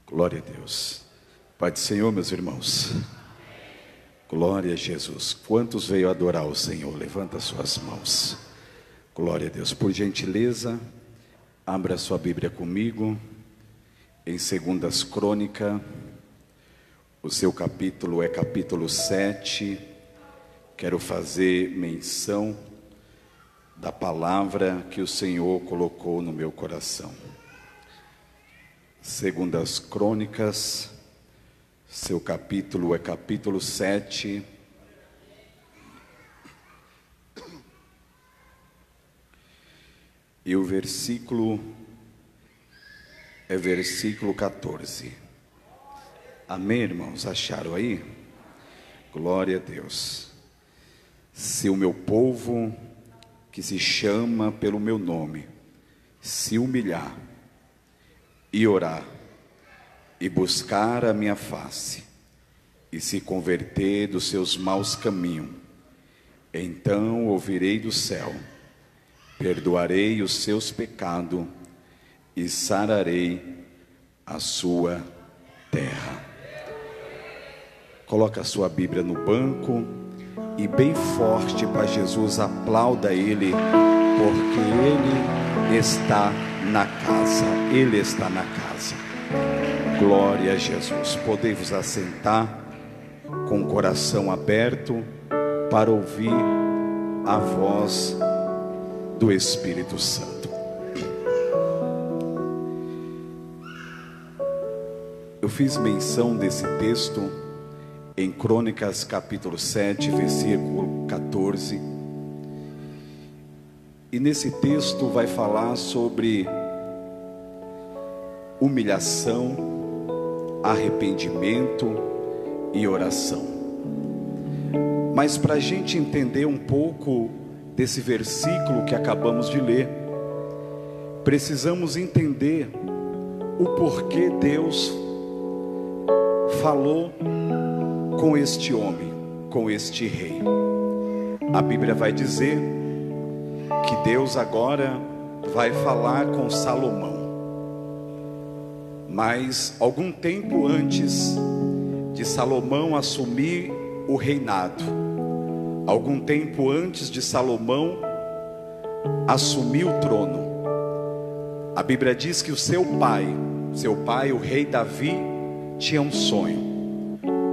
Glória a Deus. Pai do Senhor, meus irmãos. Glória a Jesus. Quantos veio adorar o Senhor? Levanta suas mãos. Glória a Deus. Por gentileza, abra sua Bíblia comigo em 2 Crônicas. O seu capítulo é capítulo 7. Quero fazer menção da palavra que o Senhor colocou no meu coração. 2 Crônicas, seu capítulo é capítulo 7. E o versículo é versículo 14. Amém, irmãos? Acharam aí? Glória a Deus. Se o meu povo, que se chama pelo meu nome, se humilhar e orar, e buscar a minha face, e se converter dos seus maus caminhos, então ouvirei do céu, perdoarei os seus pecados, e sararei a sua terra. Coloca a sua Bíblia no banco, e bem forte para Jesus, aplauda Ele, porque Ele está na casa. Ele está na casa. Glória a Jesus. Podei-vos assentar com o coração aberto para ouvir a voz do Espírito Santo. Eu fiz menção desse texto em Crônicas capítulo 7, versículo 14. E nesse texto vai falar sobre humilhação, arrependimento e oração. Mas para a gente entender um pouco desse versículo que acabamos de ler, precisamos entender o porquê Deus falou com este homem, com este rei. A Bíblia vai dizer que Deus agora vai falar com Salomão. Mas algum tempo antes de Salomão assumir o reinado, algum tempo antes de Salomão assumir o trono, a Bíblia diz que o seu pai, o rei Davi, tinha um sonho.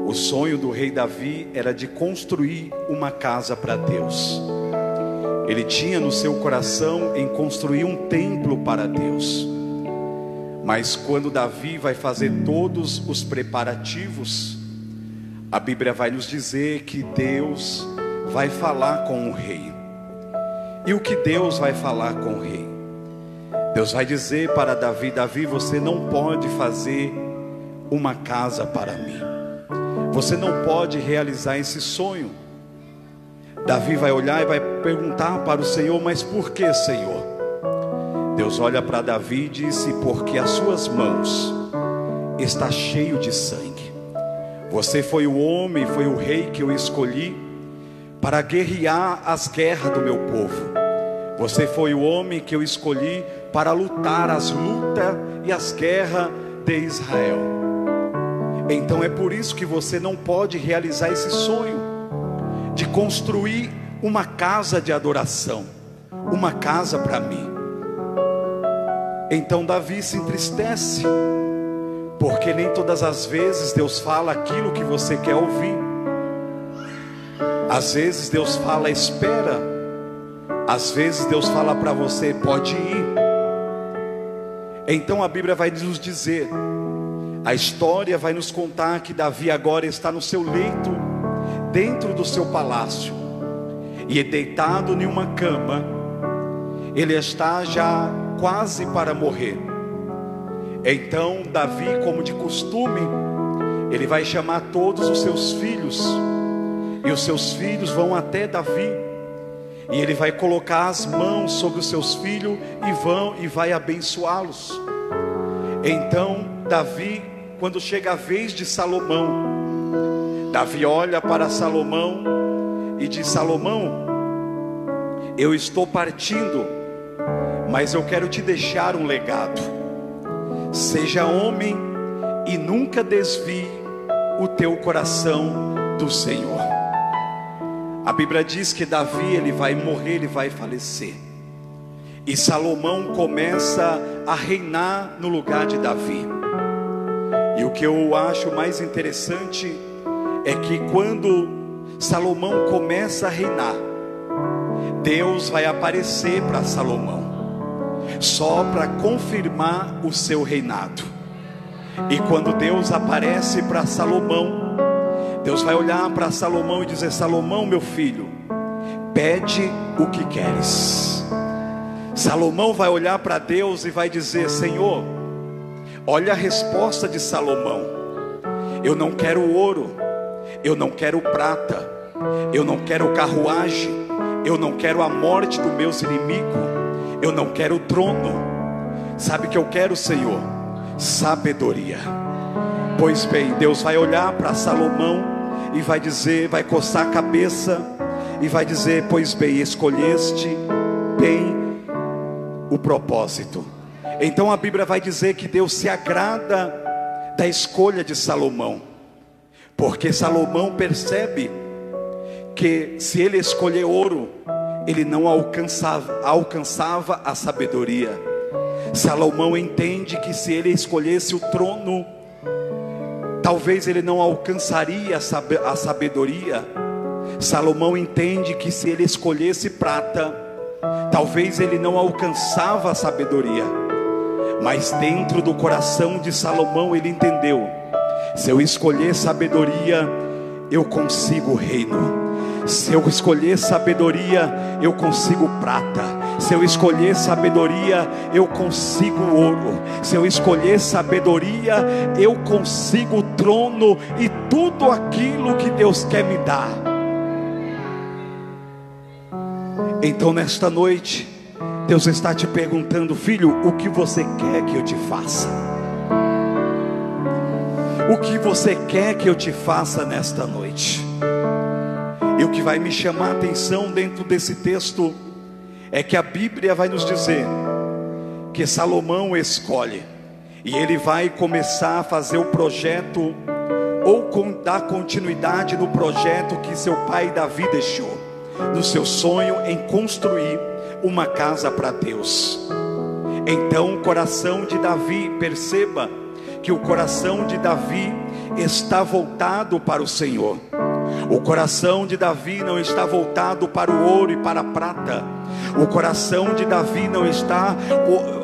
O sonho do rei Davi era de construir uma casa para Deus. Ele tinha no seu coração em construir um templo para Deus. Mas quando Davi vai fazer todos os preparativos, a Bíblia vai nos dizer que Deus vai falar com o rei. E o que Deus vai falar com o rei? Deus vai dizer para Davi: Davi, você não pode fazer uma casa para mim. Você não pode realizar esse sonho. Davi vai olhar e vai perguntar para o Senhor: mas por que, Senhor? Deus olha para Davi e disse: porque as suas mãos está cheio de sangue. Você foi o homem, foi o rei que eu escolhi para guerrear as guerras do meu povo. Você foi o homem que eu escolhi para lutar as lutas e as guerras de Israel. Então é por isso que você não pode realizar esse sonho de construir uma casa de adoração, uma casa para mim. Então Davi se entristece, porque nem todas as vezes Deus fala aquilo que você quer ouvir. Às vezes Deus fala: espera. Às vezes Deus fala para você: pode ir. Então a Bíblia vai nos dizer, a história vai nos contar que Davi agora está no seu leito, dentro do seu palácio, e deitado em uma cama. Ele está já quase para morrer. Então Davi, como de costume, ele vai chamar todos os seus filhos, e os seus filhos vão até Davi, e ele vai colocar as mãos sobre os seus filhos e vai abençoá-los. Então Davi, quando chega a vez de Salomão, Davi olha para Salomão e diz: Salomão, eu estou partindo, mas eu quero te deixar um legado. Seja homem e nunca desvie o teu coração do Senhor. A Bíblia diz que Davi, ele vai morrer, ele vai falecer, e Salomão começa a reinar no lugar de Davi. E o que eu acho mais interessante é que quando Salomão começa a reinar, Deus vai aparecer para Salomão, só para confirmar o seu reinado. E quando Deus aparece para Salomão, Deus vai olhar para Salomão e dizer: Salomão, meu filho, pede o que queres. Salomão vai olhar para Deus e vai dizer: Senhor, olha a resposta de Salomão. Eu não quero ouro, eu não quero prata, eu não quero carruagem, eu não quero a morte dos meus inimigos, eu não quero trono. Sabe o que eu quero, Senhor? Sabedoria. Pois bem, Deus vai olhar para Salomão e vai dizer, vai coçar a cabeça e vai dizer: pois bem, escolheste bem o propósito. Então a Bíblia vai dizer que Deus se agrada da escolha de Salomão, porque Salomão percebe que se ele escolher ouro, ele não alcançava a sabedoria. Salomão entende que se ele escolhesse o trono, talvez ele não alcançaria a sabedoria. Salomão entende que se ele escolhesse prata, talvez ele não alcançava a sabedoria. Mas dentro do coração de Salomão ele entendeu: se eu escolher sabedoria, eu consigo o reino. Se eu escolher sabedoria, eu consigo prata. Se eu escolher sabedoria, eu consigo ouro. Se eu escolher sabedoria, eu consigo o trono e tudo aquilo que Deus quer me dar. Então nesta noite, Deus está te perguntando: filho, o que você quer que eu te faça? O que você quer que eu te faça nesta noite? E o que vai me chamar a atenção dentro desse texto é que a Bíblia vai nos dizer que Salomão escolhe, e ele vai começar a fazer o projeto, ou dar continuidade no projeto que seu pai Davi deixou, no seu sonho em construir uma casa para Deus. Então o coração de Davi, perceba que o coração de Davi está voltado para o Senhor. O coração de Davi não está voltado para o ouro e para a prata. O coração de Davi não está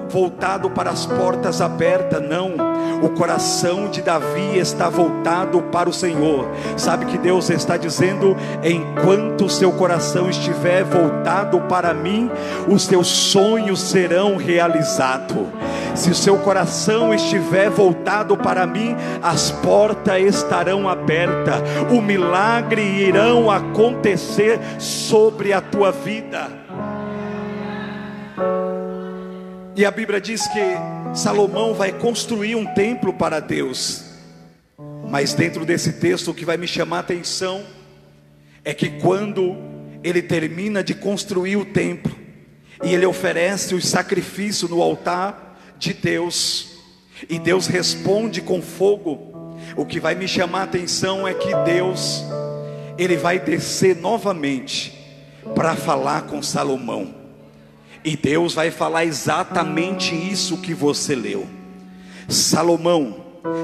voltado para as portas abertas, não. O coração de Davi está voltado para o Senhor. Sabe que Deus está dizendo: enquanto o seu coração estiver voltado para mim, os seus sonhos serão realizados. Se o seu coração estiver voltado para mim, as portas estarão abertas, o milagre irão acontecer sobre a tua vida. E a Bíblia diz que Salomão vai construir um templo para Deus. Mas dentro desse texto, o que vai me chamar a atenção é que quando ele termina de construir o templo e ele oferece o sacrifício no altar de Deus, e Deus responde com fogo, o que vai me chamar a atenção é que Deus, ele vai descer novamente para falar com Salomão. E Deus vai falar exatamente isso que você leu: Salomão,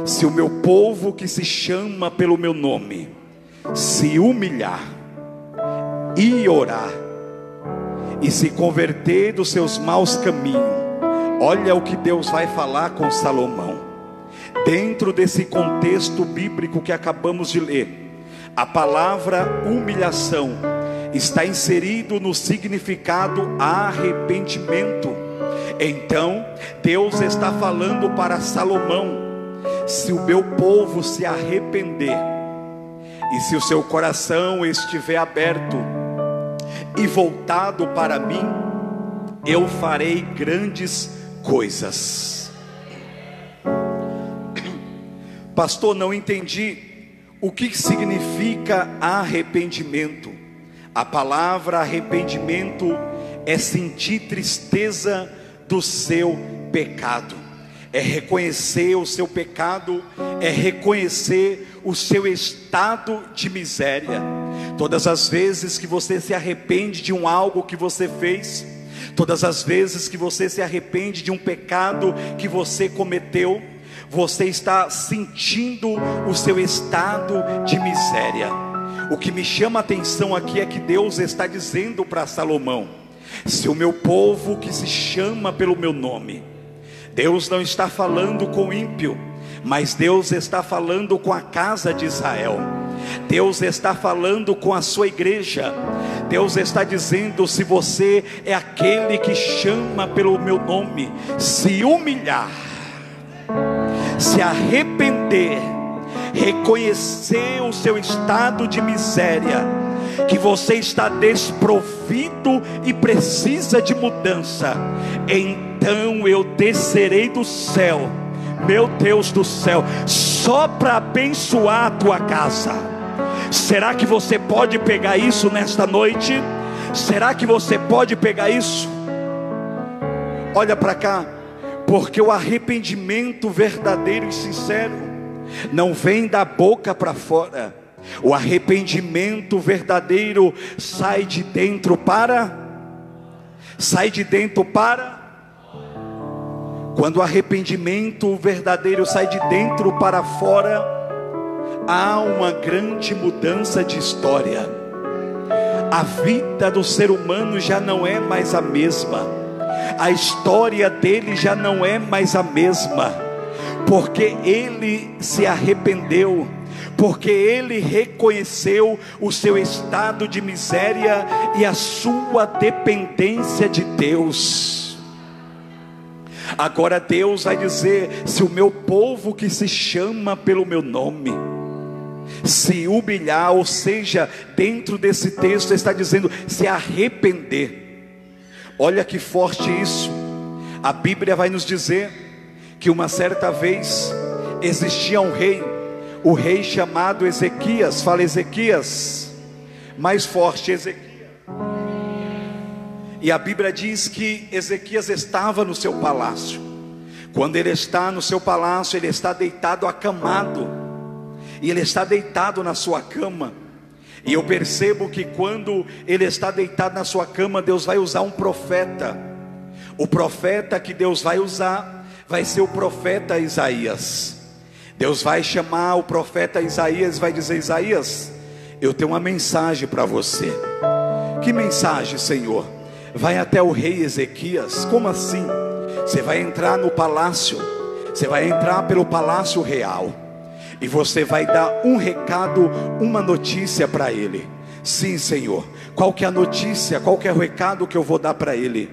se o meu povo que se chama pelo meu nome se humilhar e orar e se converter dos seus maus caminhos, olha o que Deus vai falar com Salomão. Dentro desse contexto bíblico que acabamos de ler, a palavra humilhação está inserido no significado arrependimento. Então Deus está falando para Salomão: se o meu povo se arrepender, e se o seu coração estiver aberto e voltado para mim, eu farei grandes coisas. Pastor, não entendi. O que significa arrependimento? A palavra arrependimento é sentir tristeza do seu pecado, é reconhecer o seu pecado, é reconhecer o seu estado de miséria. Todas as vezes que você se arrepende de algo que você fez, todas as vezes que você se arrepende de um pecado que você cometeu, você está sentindo o seu estado de miséria. O que me chama a atenção aqui é que Deus está dizendo para Salomão: se o meu povo que se chama pelo meu nome, Deus não está falando com o ímpio, mas Deus está falando com a casa de Israel. Deus está falando com a sua igreja. Deus está dizendo: se você é aquele que chama pelo meu nome, se humilhar, se arrepender, reconhecer o seu estado de miséria, que você está desprovido e precisa de mudança, então eu descerei do céu, meu Deus do céu, só para abençoar a tua casa. Será que você pode pegar isso nesta noite? Será que você pode pegar isso? Olha para cá, porque o arrependimento verdadeiro e sincero não vem da boca para fora. O arrependimento verdadeiro sai de dentro para. Quando o arrependimento verdadeiro sai de dentro para fora, há uma grande mudança de história. A vida do ser humano já não é mais a mesma. A história dele já não é mais a mesma, porque ele se arrependeu, porque ele reconheceu o seu estado de miséria e a sua dependência de Deus. Agora Deus vai dizer: se o meu povo que se chama pelo meu nome se humilhar, ou seja, dentro desse texto está dizendo se arrepender. Olha que forte isso. A Bíblia vai nos dizer que uma certa vez existia um rei, o rei chamado Ezequias. Fala Ezequias, mais forte, Ezequias. E a Bíblia diz que Ezequias estava no seu palácio. Quando ele está no seu palácio, ele está deitado acamado, e ele está deitado na sua cama. E eu percebo que quando ele está deitado na sua cama, Deus vai usar um profeta. O profeta que Deus vai usar vai ser o profeta Isaías. Deus vai chamar o profeta Isaías e vai dizer: Isaías, eu tenho uma mensagem para você. Que mensagem, Senhor? Vai até o rei Ezequias. Como assim? Você vai entrar no palácio, você vai entrar pelo palácio real, e você vai dar um recado, uma notícia para ele. Sim, Senhor. Qual que é a notícia? Qual que é o recado que eu vou dar para ele?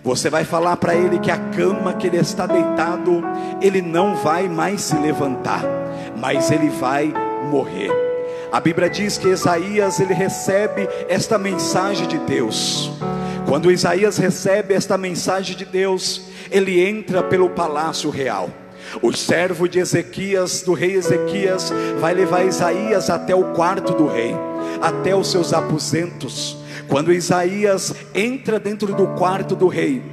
Você vai falar para ele que a cama que ele está deitado, ele não vai mais se levantar, mas ele vai morrer. A Bíblia diz que Isaías, ele recebe esta mensagem de Deus. Quando Isaías recebe esta mensagem de Deus, ele entra pelo palácio real. O servo de Ezequias, do rei Ezequias, vai levar Isaías até o quarto do rei, até os seus aposentos. Quando Isaías entra dentro do quarto do rei,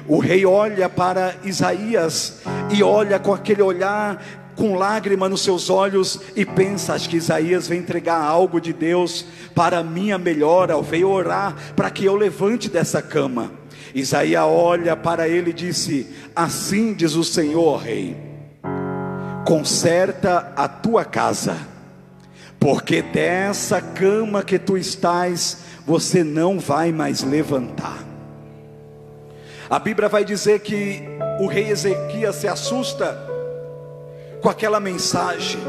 o rei olha para Isaías e olha com aquele olhar, com lágrima nos seus olhos, e pensa: acho que Isaías vem entregar algo de Deus para a minha melhora, veio orar para que eu levante dessa cama. Isaías olha para ele e disse: assim diz o Senhor, rei, conserta a tua casa, porque dessa cama que tu estás, você não vai mais levantar. A Bíblia vai dizer que o rei Ezequias se assusta com aquela mensagem.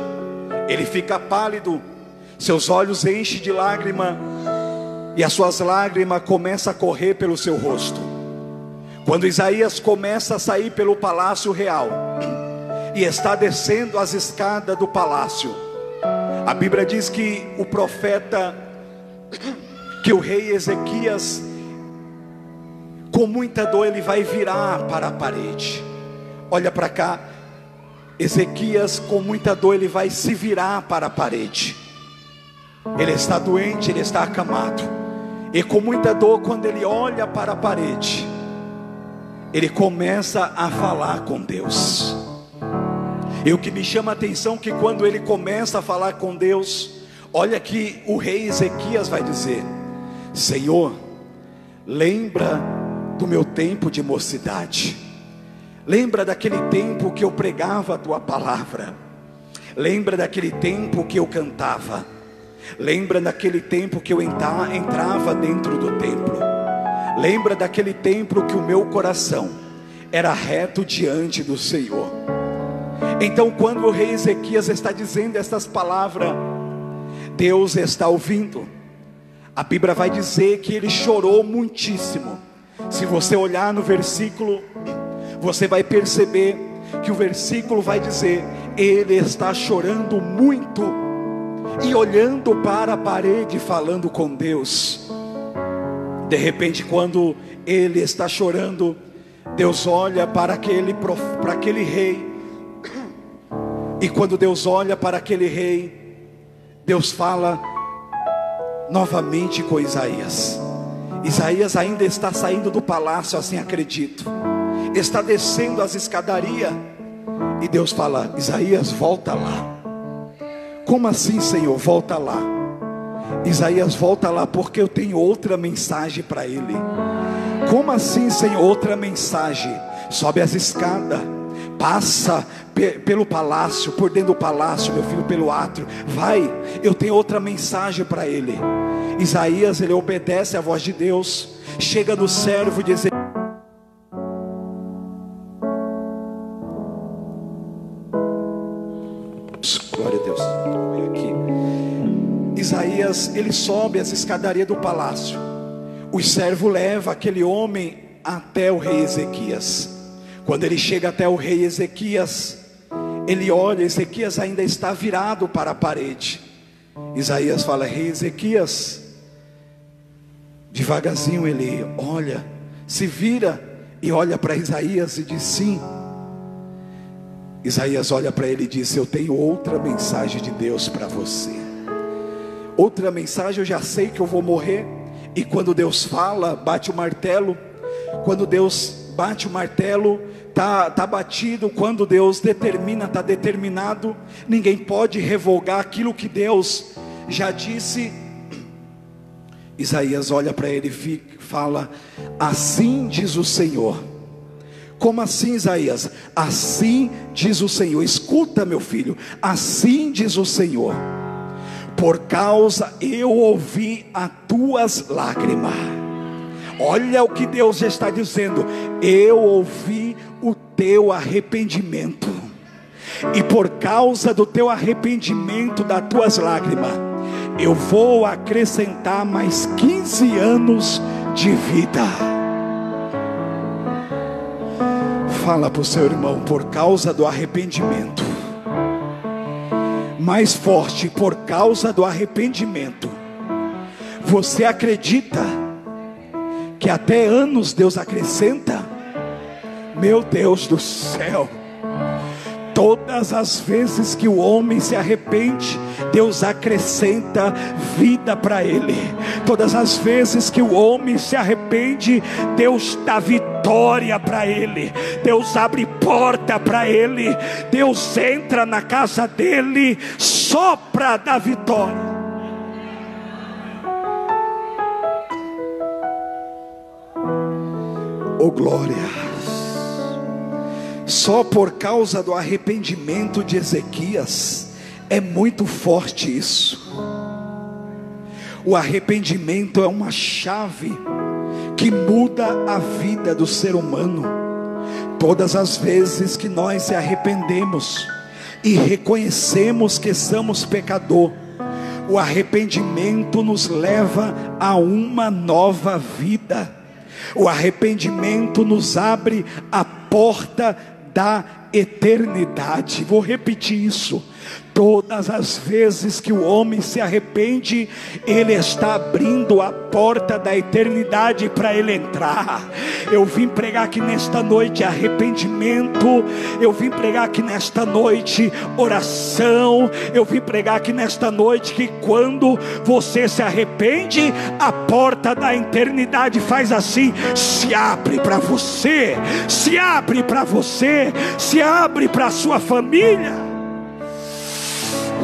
Ele fica pálido, seus olhos enchem de lágrima, e as suas lágrimas começam a correr pelo seu rosto. Quando Isaías começa a sair pelo palácio real e está descendo as escadas do palácio, a Bíblia diz que o profeta, que o rei Ezequias, com muita dor, ele vai virar para a parede. Olha para cá, Ezequias, com muita dor, ele vai se virar para a parede. Ele está doente, ele está acamado, e com muita dor, quando ele olha para a parede, ele começa a falar com Deus. E o que me chama a atenção é que quando ele começa a falar com Deus, olha que o rei Ezequias vai dizer: Senhor, lembra do meu tempo de mocidade, lembra daquele tempo que eu pregava a tua palavra, lembra daquele tempo que eu cantava, lembra daquele tempo que eu entrava dentro do templo, lembra daquele tempo que o meu coração era reto diante do Senhor. Então quando o rei Ezequias está dizendo essas palavras, Deus está ouvindo. A Bíblia vai dizer que ele chorou muitíssimo. Se você olhar no versículo, você vai perceber que o versículo vai dizer: ele está chorando muito e olhando para a parede, falando com Deus. De repente, quando ele está chorando, Deus olha para aquele rei. E quando Deus olha para aquele rei, Deus fala novamente com Isaías. Isaías ainda está saindo do palácio, assim acredito, está descendo as escadarias, e Deus fala: Isaías, volta lá. Como assim, Senhor? Volta lá. Isaías, volta lá, porque eu tenho outra mensagem para ele. Como assim, Senhor? Outra mensagem. Sobe as escadas, passa pelo palácio, por dentro do palácio, meu filho, pelo átrio, vai, eu tenho outra mensagem para ele. Isaías, ele obedece à voz de Deus, chega no servo de Ezequias. Glória a Deus. Aqui. Isaías, ele sobe as escadarias do palácio. O servo leva aquele homem até o rei Ezequias. Quando ele chega até o rei Ezequias, ele olha, Ezequias ainda está virado para a parede. Isaías fala: rei Ezequias. Devagarzinho ele olha, se vira e olha para Isaías e diz: sim. Isaías olha para ele e diz: eu tenho outra mensagem de Deus para você. Outra mensagem, eu já sei que eu vou morrer. E quando Deus fala, bate o martelo. Quando Deus bate o martelo, tá batido. Quando Deus determina, está determinado. Ninguém pode revogar aquilo que Deus já disse. Isaías olha para ele e fala: assim diz o Senhor. Como assim, Isaías? Assim diz o Senhor. Escuta, meu filho, assim diz o Senhor: por causa eu ouvi as tuas lágrimas. Olha o que Deus está dizendo: eu ouvi o teu arrependimento, e por causa do teu arrependimento, das tuas lágrimas, eu vou acrescentar mais 15 anos de vida. Fala para o seu irmão: por causa do arrependimento. Mais forte: por causa do arrependimento. Você acredita que até anos Deus acrescenta? Meu Deus do céu, todas as vezes que o homem se arrepende, Deus acrescenta vida para ele. Todas as vezes que o homem se arrepende, Deus dá vitória para ele. Deus abre porta para ele. Deus entra na casa dele só para dar vitória. Oh glória! Só por causa do arrependimento de Ezequias. É muito forte isso. O arrependimento é uma chave que muda a vida do ser humano. Todas as vezes que nós se arrependemos e reconhecemos que somos pecador, o arrependimento nos leva a uma nova vida. O arrependimento nos abre a porta da eternidade. Vou repetir isso. Todas as vezes que o homem se arrepende, ele está abrindo a porta da eternidade para ele entrar. Eu vim pregar aqui nesta noite arrependimento. Eu vim pregar aqui nesta noite oração. Eu vim pregar aqui nesta noite que quando você se arrepende, a porta da eternidade faz assim, se abre para você, se abre para você, se abre para a sua família.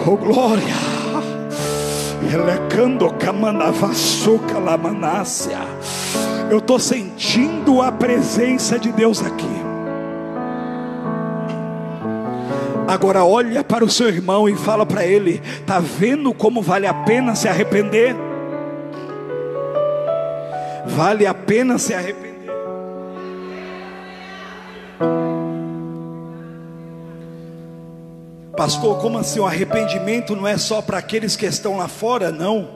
Oh glória! Eu estou sentindo a presença de Deus aqui. Agora olha para o seu irmão e fala para ele: está vendo como vale a pena se arrepender? Vale a pena se arrepender. Pastor, como assim? O arrependimento não é só para aqueles que estão lá fora? Não.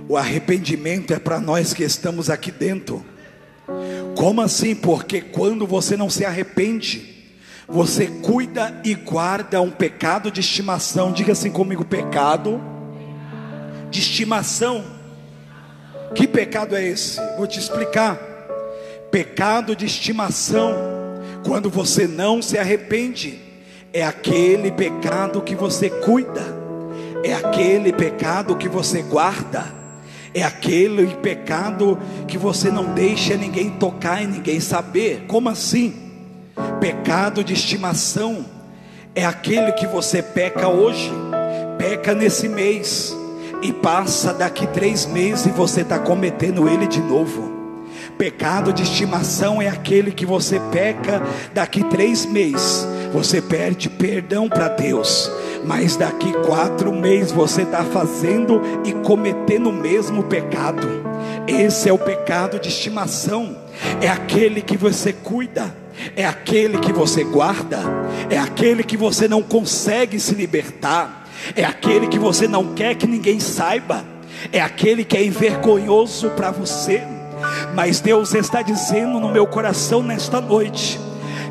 O arrependimento é para nós que estamos aqui dentro. Como assim? Porque quando você não se arrepende, você cuida e guarda um pecado de estimação. Diga assim comigo: pecado de estimação. Que pecado é esse? Vou te explicar. Pecado de estimação, quando você não se arrepende, é aquele pecado que você cuida, é aquele pecado que você guarda, é aquele pecado que você não deixa ninguém tocar e ninguém saber. Como assim? Pecado de estimação é aquele que você peca hoje, peca nesse mês, e passa daqui 3 meses e você está cometendo ele de novo. Pecado de estimação é aquele que você peca, daqui 3 meses você pede perdão para Deus, mas daqui 4 meses você está fazendo e cometendo o mesmo pecado. Esse é o pecado de estimação. É aquele que você cuida, é aquele que você guarda, é aquele que você não consegue se libertar, é aquele que você não quer que ninguém saiba, é aquele que é envergonhoso para você. Mas Deus está dizendo no meu coração nesta noite,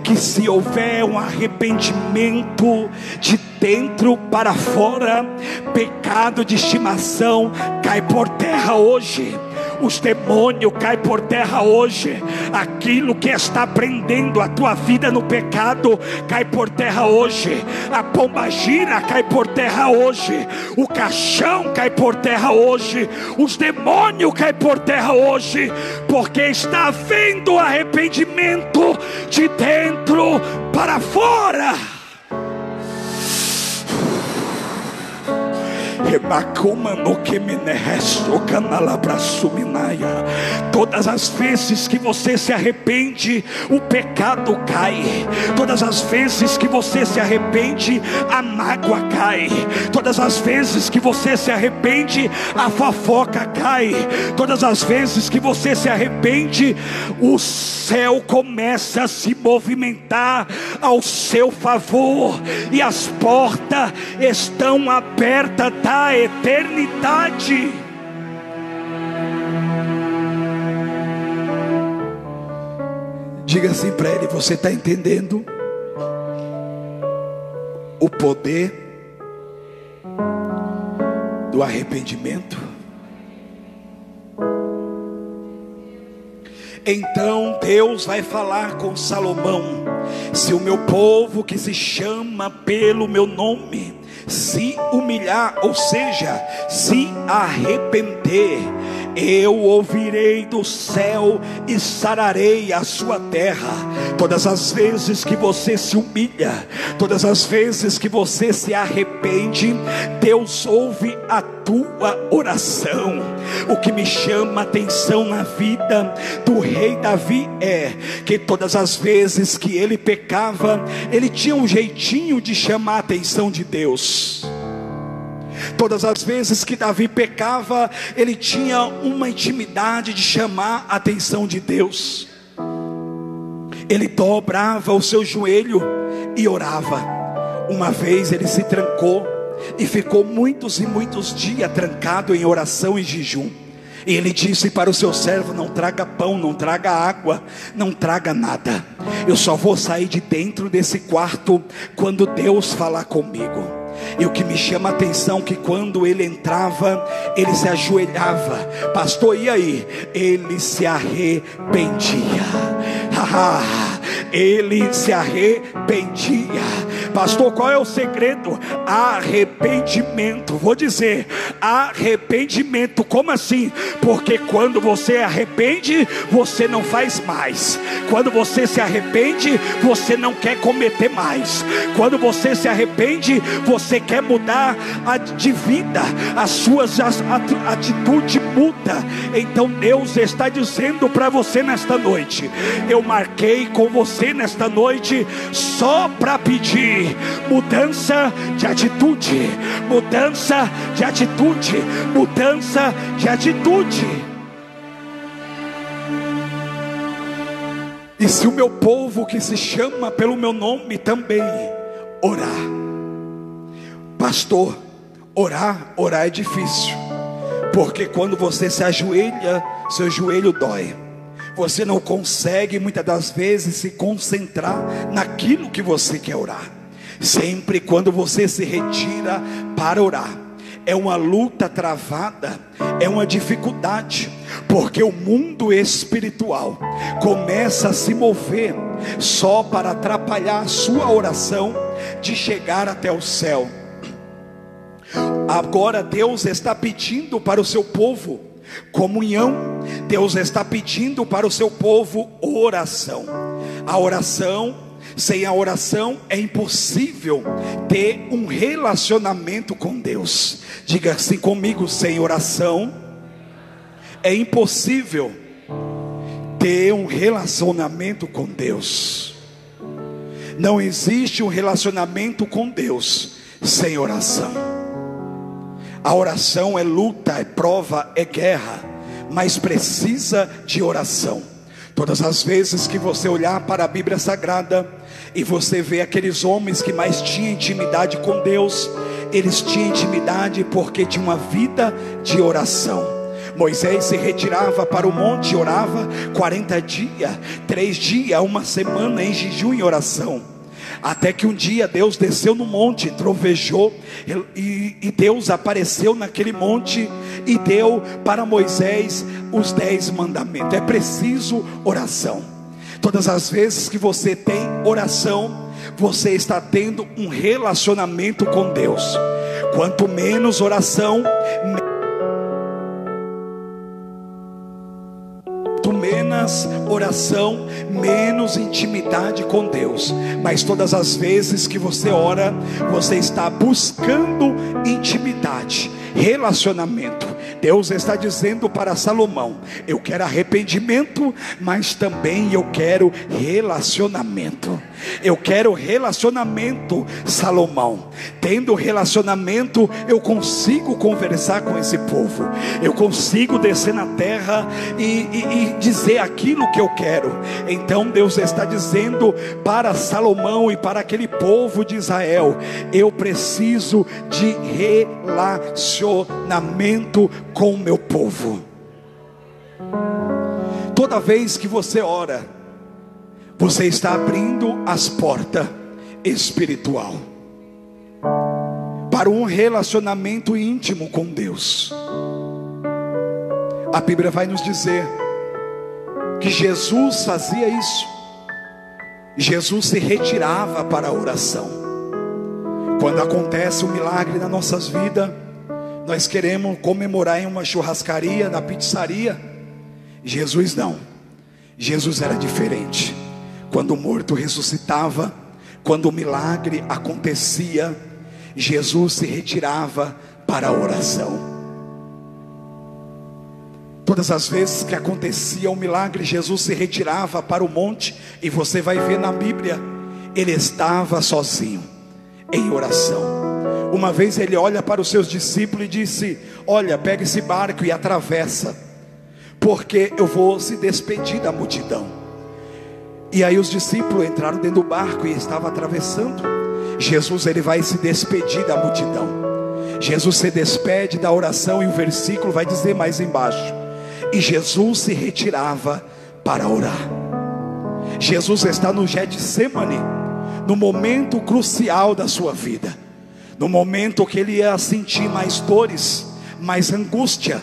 que se houver um arrependimento de dentro para fora, pecado de estimação cai por terra hoje. Os demônios caem por terra hoje. Aquilo que está prendendo a tua vida no pecado cai por terra hoje. A pombagira cai por terra hoje. O caixão cai por terra hoje. Os demônios caem por terra hoje, porque está havendo arrependimento de dentro para fora. Todas as vezes que você se arrepende, o pecado cai. Todas as vezes que você se arrepende, a mágoa cai. Todas as vezes que você se arrepende, a fofoca cai. Todas as vezes que você se arrepende, o céu começa a se movimentar ao seu favor, e as portas estão abertas da eternidade. Diga assim para ele: você está entendendo o poder do arrependimento? Então Deus vai falar com Salomão: se o meu povo que se chama pelo meu nome se humilhar, ou seja, se arrepender, eu ouvirei do céu e sararei a sua terra. Todas as vezes que você se humilha, todas as vezes que você se arrepende, Deus ouve a tua oração. O que me chama a atenção na vida do rei Davi é que todas as vezes que ele pecava, ele tinha um jeitinho de chamar a atenção de Deus. Todas as vezes que Davi pecava, ele tinha uma intimidade de chamar a atenção de Deus. Ele dobrava o seu joelho e orava. Uma vez ele se trancou e ficou muitos e muitos dias trancado em oração e jejum. E ele disse para o seu servo: não traga pão, não traga água, não traga nada. Eu só vou sair de dentro desse quarto quando Deus falar comigo. E o que me chama a atenção é que quando ele entrava, ele se ajoelhava. Pastor, e aí? Ele se arrependia. Ele se arrependia. Pastor, qual é o segredo? Arrependimento. Vou dizer, arrependimento. Como assim? Porque quando você arrepende, você não faz mais. Quando você se arrepende, você não quer cometer mais. Quando você se arrepende, você quer mudar de vida. As suas atitudes mudam. Então Deus está dizendo para você nesta noite: eu marquei com você nesta noite só para pedir mudança de atitude, mudança de atitude, mudança de atitude. E se o meu povo que se chama pelo meu nome também orar. Pastor, orar é difícil, porque quando você se ajoelha, seu joelho dói. Você não consegue muitas das vezes se concentrar naquilo que você quer orar. Sempre quando você se retira para orar, é uma luta travada, é uma dificuldade, porque o mundo espiritual começa a se mover só para atrapalhar a sua oração de chegar até o céu. Agora Deus está pedindo para o seu povo comunhão. Deus está pedindo para o seu povo oração. Sem a oração é impossível ter um relacionamento com Deus. Diga assim comigo: sem oração é impossível ter um relacionamento com Deus. Não existe um relacionamento com Deus sem oração. A oração é luta, é prova, é guerra, mas precisa de oração. Todas as vezes que você olhar para a Bíblia Sagrada e você vê aqueles homens que mais tinham intimidade com Deus, eles tinham intimidade porque tinham uma vida de oração. Moisés se retirava para o monte e orava 40 dias, 3 dias, uma semana em jejum e oração. Até que um dia Deus desceu no monte, trovejou, e Deus apareceu naquele monte e deu para Moisés os 10 mandamentos. É preciso oração. Todas as vezes que você tem oração, você está tendo um relacionamento com Deus. Quanto menos oração, menos intimidade com Deus. Mas todas as vezes que você ora, você está buscando intimidade, relacionamento. Deus está dizendo para Salomão: eu quero arrependimento, mas também eu quero relacionamento. Eu quero relacionamento, Salomão. Tendo relacionamento, eu consigo conversar com esse povo. Eu consigo descer na terra e dizer aquilo que eu quero. Então Deus está dizendo para Salomão e para aquele povo de Israel: eu preciso de relacionamento com o meu povo. Toda vez que você ora, você está abrindo as portas espiritual para um relacionamento íntimo com Deus. A Bíblia vai nos dizer que Jesus fazia isso. Jesus se retirava para a oração. Quando acontece um milagre nas nossas vidas, nós queremos comemorar em uma churrascaria, na pizzaria. Jesus não. Jesus era diferente. Quando o morto ressuscitava, quando o milagre acontecia, Jesus se retirava para a oração. Todas as vezes que acontecia um milagre, Jesus se retirava para o monte. E você vai ver na Bíblia, ele estava sozinho, em oração. Uma vez ele olha para os seus discípulos e disse: olha, pega esse barco e atravessa, porque eu vou se despedir da multidão. E aí os discípulos entraram dentro do barco e estavam atravessando. Jesus, ele vai se despedir da multidão. Jesus se despede da oração, e o versículo vai dizer mais embaixo e Jesus se retirava para orar. Jesus está no Getsemane, no momento crucial da sua vida, no momento que ele ia sentir mais dores, mais angústia.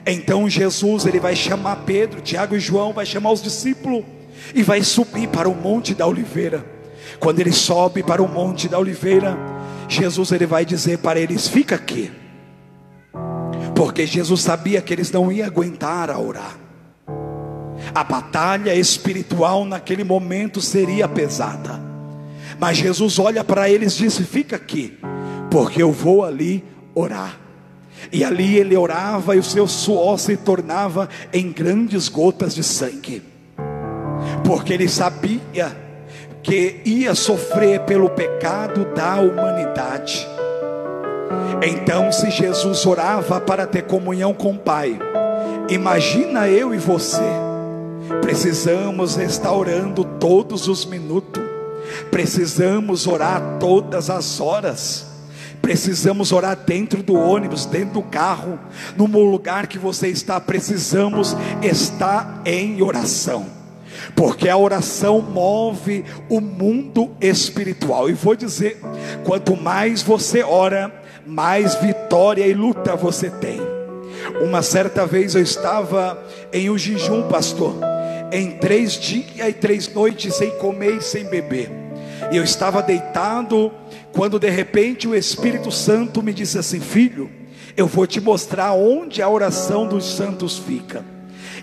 Então Jesus, ele vai chamar Pedro, Tiago e João, vai chamar os discípulos e vai subir para o Monte da Oliveira. Quando ele sobe para o Monte da Oliveira, Jesus, ele vai dizer para eles: fica aqui, porque Jesus sabia que eles não iam aguentar a orar. A batalha espiritual naquele momento seria pesada, mas Jesus olha para eles e diz: fica aqui, porque eu vou ali orar. E ali ele orava e o seu suor se tornava em grandes gotas de sangue, porque ele sabia que ia sofrer pelo pecado da humanidade. Então, se Jesus orava para ter comunhão com o Pai, imagina eu e você. Precisamos estar orando todos os minutos, precisamos orar todas as horas, precisamos orar dentro do ônibus, dentro do carro, no lugar que você está. Precisamos estar em oração, porque a oração move o mundo espiritual. E vou dizer, quanto mais você ora, mais vitória e luta você tem. Uma certa vez eu estava em um jejum, pastor, em 3 dias e 3 noites sem comer e sem beber. E eu estava deitado, quando de repente o Espírito Santo me disse assim: filho, eu vou te mostrar onde a oração dos santos fica.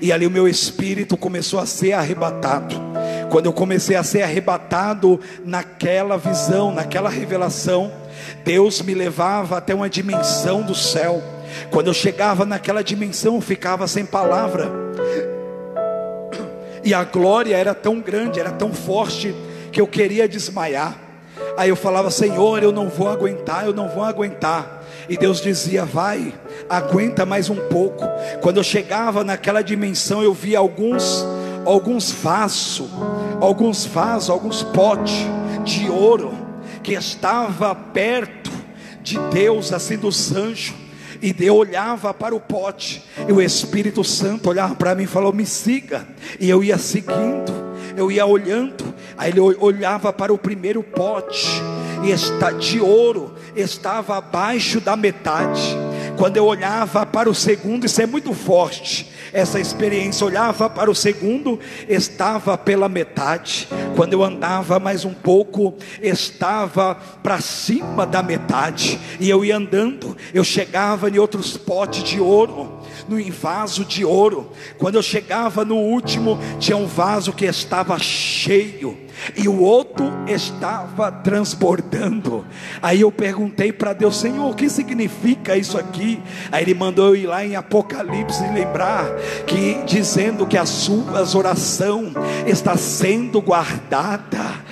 E ali o meu espírito começou a ser arrebatado. Quando eu comecei a ser arrebatado naquela visão, naquela revelação, Deus me levava até uma dimensão do céu. Quando eu chegava naquela dimensão, eu ficava sem palavra, e a glória era tão grande, era tão forte, que eu queria desmaiar. Aí eu falava: Senhor, eu não vou aguentar, eu não vou aguentar. E Deus dizia: vai, aguenta mais um pouco. Quando eu chegava naquela dimensão, eu via alguns vasos, alguns potes de ouro, que estava perto de Deus, assim, dos anjos. E eu olhava para o pote, e o Espírito Santo olhava para mim e falou: me siga. E eu ia seguindo, eu ia olhando. Aí ele olhava para o primeiro pote, e está de ouro, estava abaixo da metade. Quando eu olhava para o segundo, isso é muito forte, essa experiência, olhava para o segundo, estava pela metade. Quando eu andava mais um pouco, estava para cima da metade. E eu ia andando, eu chegava em outros potes de ouro, no vaso de ouro. Quando eu chegava no último, tinha um vaso que estava cheio, e o outro estava transbordando. Aí eu perguntei para Deus: Senhor, o que significa isso aqui? Aí Ele mandou eu ir lá em Apocalipse e lembrar que, dizendo que a sua oração está sendo guardada.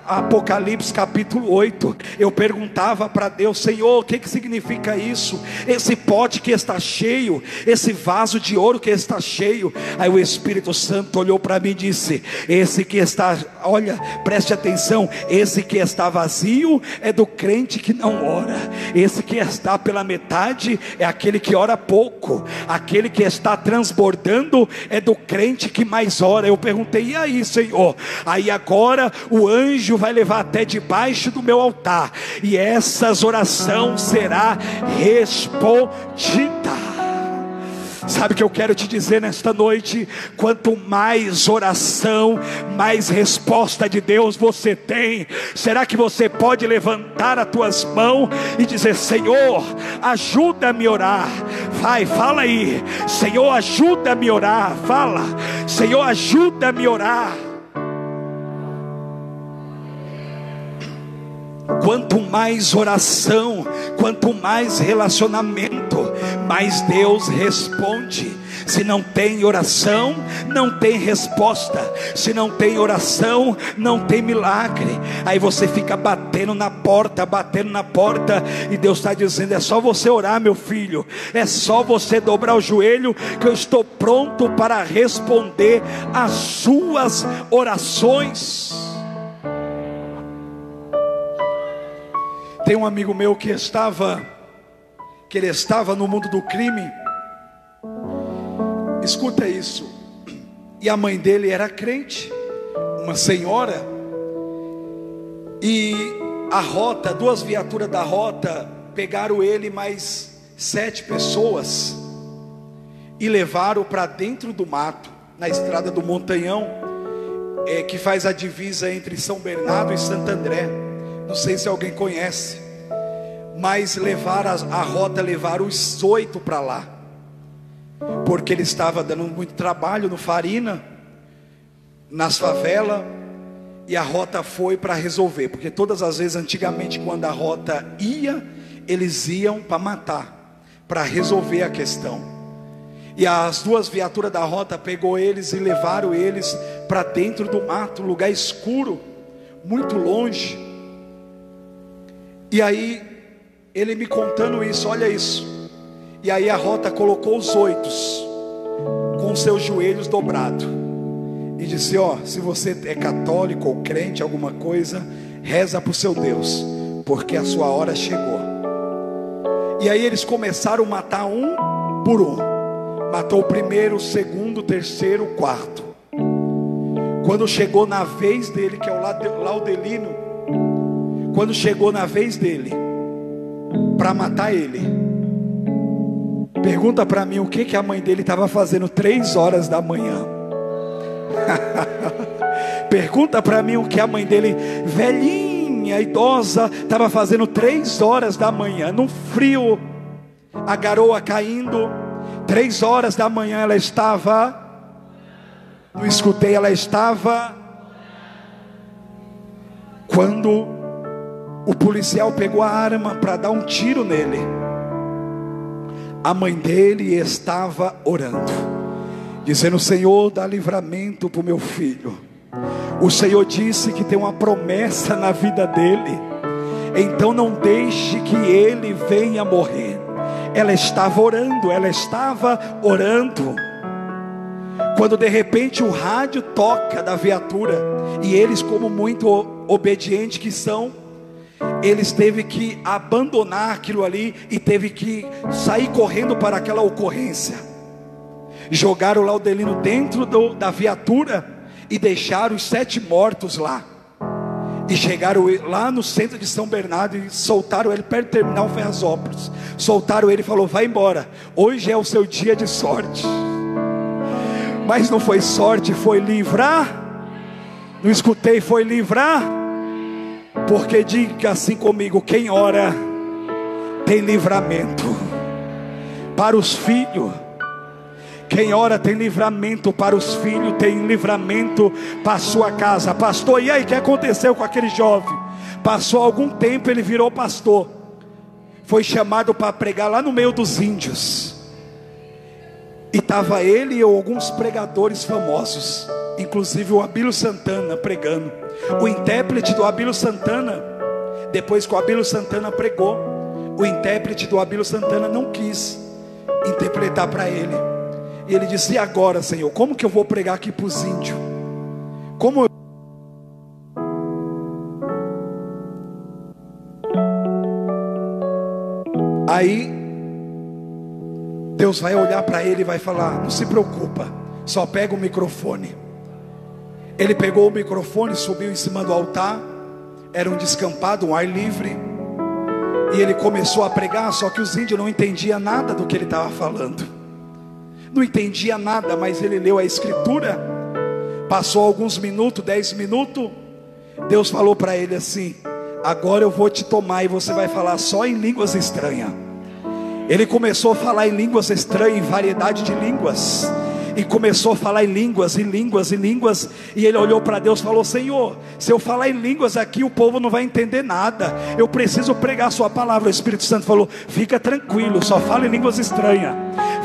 Apocalipse capítulo 8, eu perguntava para Deus: Senhor, o que significa isso? Esse pote que está cheio, esse vaso de ouro que está cheio. Aí o Espírito Santo olhou para mim e disse: esse que está, olha, preste atenção, esse que está vazio é do crente que não ora. Esse que está pela metade é aquele que ora pouco. Aquele que está transbordando é do crente que mais ora. Eu perguntei: e aí, Senhor? Aí agora o anjo vai levar até debaixo do meu altar, e essa oração será respondida. Sabe o que eu quero te dizer nesta noite? Quanto mais oração, mais resposta de Deus você tem. Será que você pode levantar as tuas mãos e dizer: Senhor, ajuda-me a orar? Vai, fala aí: Senhor, ajuda-me a orar. Fala: Senhor, ajuda-me a orar. Quanto mais oração, quanto mais relacionamento, mais Deus responde. Se não tem oração, não tem resposta. Se não tem oração, não tem milagre. Aí você fica batendo na porta, e Deus está dizendo: é só você orar, meu filho. É só você dobrar o joelho, que eu estou pronto para responder às suas orações. Tem um amigo meu que ele estava no mundo do crime, Escuta isso. E a mãe dele era crente, uma senhora. E a rota, 2 viaturas da rota pegaram ele mais 7 pessoas e levaram para dentro do mato, na estrada do Montanhão, que faz a divisa entre São Bernardo e Santo André. Não sei se alguém conhece, mas levaram a rota, levaram os 8 para lá, porque ele estava dando muito trabalho no Farina, nas favelas. E a rota foi para resolver, porque todas as vezes antigamente, quando a rota ia, eles iam para matar, para resolver a questão. E as 2 viaturas da rota pegou eles e levaram eles para dentro do mato, um lugar escuro, muito longe. E aí ele me contando isso, olha isso. E aí a rota colocou os 8 com seus joelhos dobrados e disse: ó, se você é católico ou crente, alguma coisa, reza para o seu Deus, porque a sua hora chegou. E aí eles começaram a matar um por um. Matou o primeiro, o segundo, o terceiro, o quarto. Quando chegou na vez dele, que é o Laudelino, quando chegou na vez dele para matar ele, pergunta para mim o que a mãe dele estava fazendo 3 horas da manhã. Pergunta para mim o que a mãe dele, velhinha, idosa, estava fazendo 3 horas da manhã, no frio, a garoa caindo. 3 horas da manhã ela estava, não escutei, ela estava. Quando o policial pegou a arma para dar um tiro nele, a mãe dele estava orando, dizendo: Senhor, dá livramento para o meu filho. O Senhor disse que tem uma promessa na vida dele, então não deixe que ele venha morrer. Ela estava orando, quando de repente o rádio toca da viatura, e eles, como muito obedientes que são, eles teve que abandonar aquilo ali e teve que sair correndo para aquela ocorrência. Jogaram o Laudelino dentro da viatura e deixaram os 7 mortos lá. E chegaram lá no centro de São Bernardo e soltaram ele perto do terminal Ferrazópolis. Soltaram ele e falou: vai embora, hoje é o seu dia de sorte. Mas não foi sorte, foi livrar. Não escutei, foi livrar. Porque diga assim comigo: quem ora tem livramento para os filhos. Quem ora tem livramento para os filhos, tem livramento para a sua casa. Pastor, e aí, o que aconteceu com aquele jovem? Passou algum tempo, ele virou pastor. Foi chamado para pregar lá no meio dos índios. E estava ele e alguns pregadores famosos, inclusive o Abílio Santana pregando. O intérprete do Abílio Santana, depois que o Abílio Santana pregou, o intérprete do Abílio Santana não quis interpretar para ele. E ele disse: e agora, Senhor, como que eu vou pregar aqui para os índios? Como eu... Aí Deus vai olhar para ele e vai falar: não se preocupa, só pega o microfone. Ele pegou o microfone, subiu em cima do altar, era um descampado, um ar livre, e ele começou a pregar. Só que os índios não entendiam nada do que ele estava falando. Não entendia nada, mas ele leu a escritura. Passou alguns minutos, 10 minutos, Deus falou para ele assim: agora eu vou te tomar e você vai falar só em línguas estranhas. Ele começou a falar em línguas estranhas, em variedade de línguas, e começou a falar em línguas, e línguas, e línguas. E ele olhou para Deus e falou: Senhor, se eu falar em línguas aqui, o povo não vai entender nada. Eu preciso pregar a sua palavra. O Espírito Santo falou: fica tranquilo, só fala em línguas estranhas.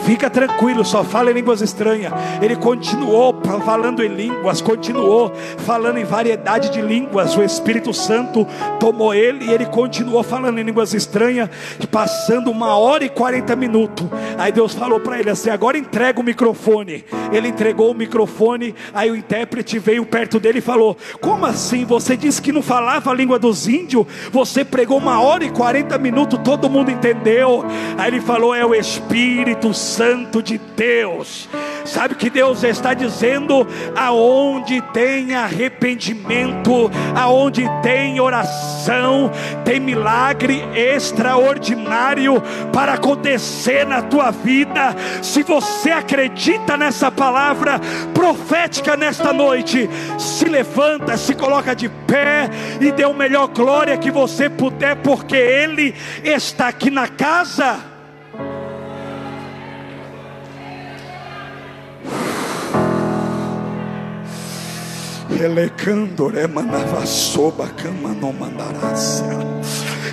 Fica tranquilo, só fala em línguas estranhas. Ele continuou falando em línguas, continuou falando em variedade de línguas. O Espírito Santo tomou ele e ele continuou falando em línguas estranhas, passando 1h40. Aí Deus falou para ele assim: agora entrega o microfone. Ele entregou o microfone. Aí o intérprete veio perto dele e falou: como assim? Você disse que não falava a língua dos índios? Você pregou 1h40, todo mundo entendeu. Aí ele falou: é o Espírito Santo de Deus Sabe que Deus está dizendo? Aonde tem arrependimento, aonde tem oração, tem milagre extraordinário para acontecer na tua vida. Se você acredita nessa palavra profética nesta noite, se levanta, se coloca de pé e dê a melhor glória que você puder, porque Ele está aqui na casa.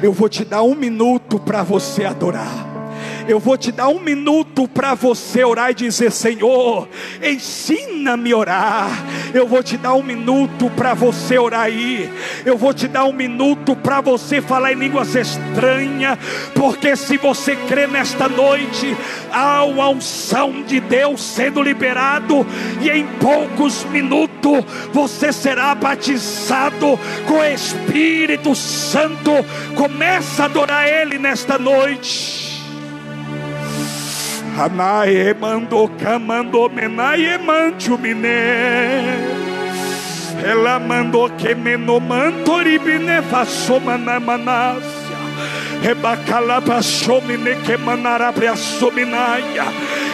Eu vou te dar 1 minuto para você adorar. Eu vou te dar 1 minuto para você orar e dizer: Senhor, ensina-me a orar. Eu vou te dar 1 minuto para você orar aí. Eu vou te dar 1 minuto para você falar em línguas estranhas. Porque se você crê nesta noite, há uma unção de Deus sendo liberado. E em poucos minutos você será batizado com o Espírito Santo. Começa a adorar Ele nesta noite. Anae mandou camando menae mancho miné. Ela mandou que menomantori bine faço manamanácia. Rebacala passou mine que manarabria sominaia.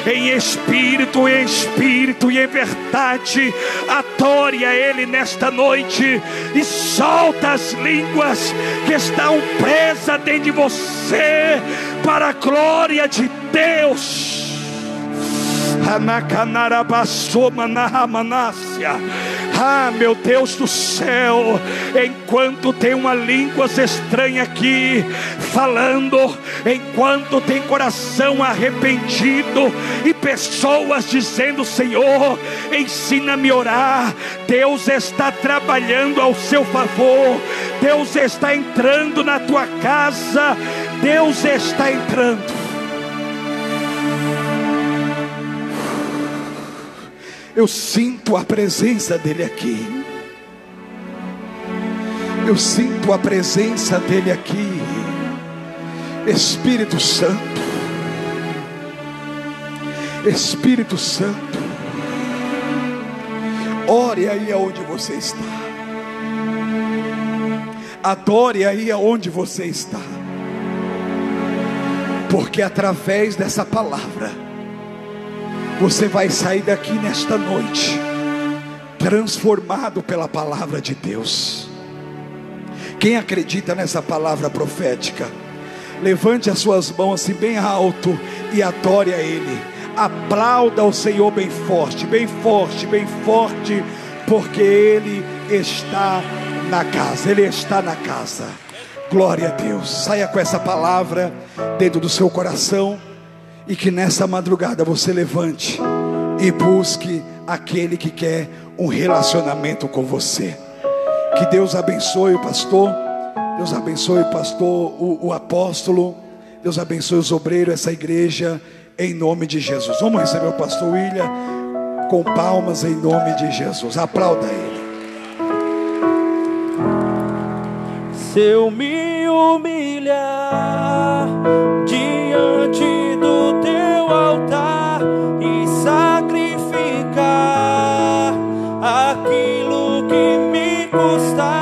Em espírito e em verdade, adore a Ele nesta noite e solta as línguas que estão presas dentro de você para a glória de Deus. Ah, meu Deus do céu, enquanto tem uma língua estranha aqui falando, enquanto tem coração arrependido e pessoas dizendo: Senhor, ensina-me a orar. Deus está trabalhando ao seu favor. Deus está entrando na tua casa. Deus está entrando. Eu sinto a presença dEle aqui. Eu sinto a presença dEle aqui. Espírito Santo. Espírito Santo. Ore aí aonde você está. Adore aí aonde você está. Porque através dessa palavra você vai sair daqui nesta noite transformado pela palavra de Deus. Quem acredita nessa palavra profética, levante as suas mãos assim bem alto e adore a Ele. Aplauda o Senhor bem forte, bem forte, bem forte, porque Ele está na casa. Ele está na casa. Glória a Deus. Saia com essa palavra dentro do seu coração. E que nessa madrugada você levante e busque aquele que quer um relacionamento com você. Que Deus abençoe o pastor. Deus abençoe o pastor, o apóstolo. Deus abençoe os obreiros, essa igreja, em nome de Jesus. Vamos receber o pastor William com palmas em nome de Jesus. Aplauda ele. Se eu me humilhar diante do teu altar e sacrificar aquilo que me custa